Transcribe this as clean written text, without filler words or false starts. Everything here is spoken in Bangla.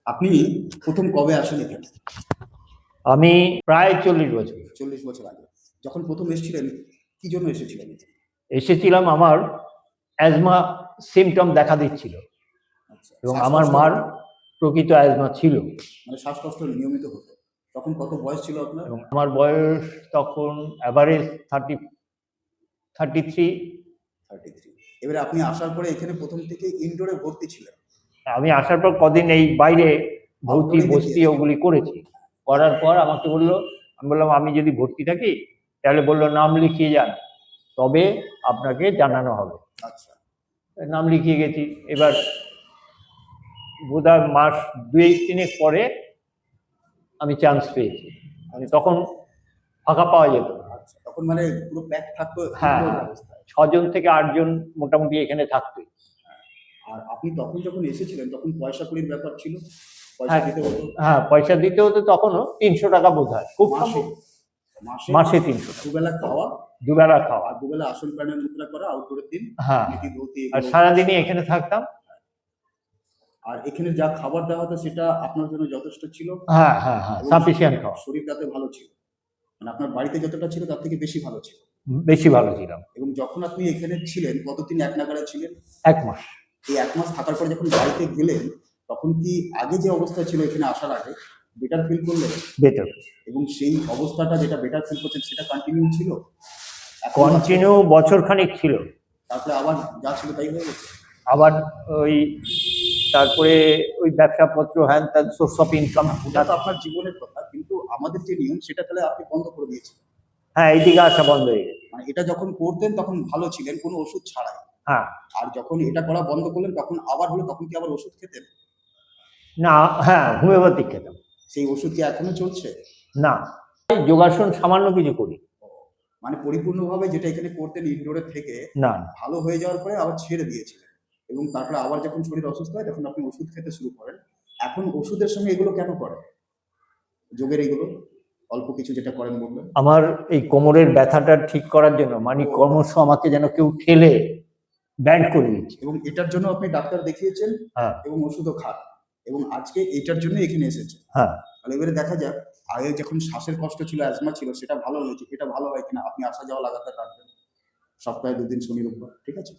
আপনি প্রথম কবে আসেন এখানে? আমি প্রায় 40 বছর 40 বছর আগে। যখন প্রথম এসেছিলেন, কি জন্য এসেছিলেন এখানে? এসেছিলাম। আমার অ্যাজমা সিমটম দেখা দিচ্ছিল আচ্ছা, এবং আমার শ্বাসকষ্ট মার হতো? প্রকৃত অ্যাজমা ছিল মানে শ্বাসকষ্ট নিয়মিত হতো। তখন কত বয়স ছিল আপনার? এবং আমার বয়স তখন অ্যাভারেজ 33। 33। এবারে আপনি আসার পরে এখানে প্রথম থেকে ইনডোরে ভর্তি ছিলেন। আমি আসার পর কদিন এই বাইরে ভর্তি আউটডোরে বস্তি দেখিয়েছেন। ওগুলি করেছি। করার পর আমাকে বললো, আমি বললাম আমি যদি ভর্তি থাকি তাহলে বললো নাম লিখিয়ে যান, তবে আপনাকে জানানো হবে। আচ্ছা। নাম লিখিয়ে গেছি। এবার বোধহয় মাস 2-3 পরে আমি চান্স পেয়েছি। মানে তখন ফাঁকা পাওয়া যেত না। আচ্ছা, তখন মানে পুরো প্যাক থাকতো হ্যাঁ, ইনডোর অবস্থায়। 6 জন থেকে 8 জন মোটামুটি এখানে থাকতোই। আর আপনি তখন যখন এসেছিলেন তখন পয়সা কড়ির ব্যাপার ছিল? পয়সা হ্যাঁ, দিতে হতো? হ্যাঁ, পয়সা দিতে হতো তখনও 300 টাকা বোধ হয়, খুব মাসে? সম্ভব। মাসে? মাসে 300 টাকা, দুবেলা খাওয়া? দুবেলা খাওয়া। আর দুবেলা আসন প্রাণায়াম মুদ্রা করা, আউটডোরের দিন হ্যাঁ, নীতি ধৌতি আর এগুলো। সারাদিনই এখানে থাকতাম। আর এখানে যা খাবার দেওয়া হতো সেটা আপনার জন্য যথেষ্ট ছিল? হ্যাঁ, হ্যাঁ, হ্যাঁ, এবং সাফিসিয়েন্ট খাওয়া। শরীর তাতে ভালো ছিল? মানে আপনার বাড়িতে যতটা ছিল তার থেকে বেশি ভালো ছিল? বেশি ভালো ছিলাম। এবং যখন আপনি এখানে ছিলেন কতদিন এক নাগাড়ে ছিলেন? 1 মাস। এই 1 মাস থাকার পর যখন বাড়িতে গেলেন তখন কি আগে যে অবস্থা ছিল এখানে আসার আগে বেটার ফিল করলেন? বেটার। এবং সেই অবস্থাটা যেটা বেটার ফিল করছেন সেটা কন্টিনিউ ছিল? কন্টিনিউ বছরখানেক ছিল। তারপরে আবার যা ছিল তাই হয়ে গেছে? আবার ওই তারপরে ওই ব্যবসাপত্র, হ্যান ত্যান, সোর্স অফ ইনকাম। ওটা তো আপনার জীবনের কথা, কিন্তু আমাদের যে নিয়ম সেটা তাহলে আপনি বন্ধ করে দিয়েছেন। হ্যাঁ, এইদিকে আসা বন্ধ হয়ে গেছে। মানে এটা যখন করতেন তখন ভালো ছিলেন কোনো ওষুধ ছাড়াই। হ্যাঁ। আর যখন এটা করা বন্ধ করলেন তখন আবার হলো, তখন কি আবার ওষুধ খেতেন? না, হ্যাঁ, হোমিওপ্যাথিক খেতাম। সেই ওষুধ কি এখনো চলছে? না, যোগাসন সামান্য কিছু করি। মানে পরিপূর্ণভাবে যেটা এখানে করতেন ইনডোরে থেকে না, ভালো হয়ে যাওয়ার পরে আবার ছেড়ে দিয়েছিলেন, এবং তারপরে আবার যখন শরীর অসুস্থ হয় তখন আপনি ওষুধ খেতে শুরু করেন। এখন ওষুধের সঙ্গে এগুলো কেন করেন, যোগের এগুলো অল্প কিছু যেটা করেন বললেন? আমার এই কোমরের ব্যথাটা ঠিক করার জন্য, মানে ক্রমশ আমাকে যেন কেউ ঠেলে ব্যান্ড করে দিচ্ছে। এবং এটার জন্য আপনি ডাক্তার দেখিয়েছেন? হ্যাঁ। এবং ওষুধও খান, এবং আজকে এটার জন্য এখানে এসেছেন? হ্যাঁ। তাহলে এবারে দেখা যাক, আগে যখন শ্বাসের কষ্ট ছিল, অ্যাজমা ছিল, সেটা ভালো হয়েছে, এটা ভালো হয় কিনা। আপনি আসা যাওয়া লাগাতার রাখবেন, সপ্তাহে 2 দিন শনি রোববার, ঠিক আছে?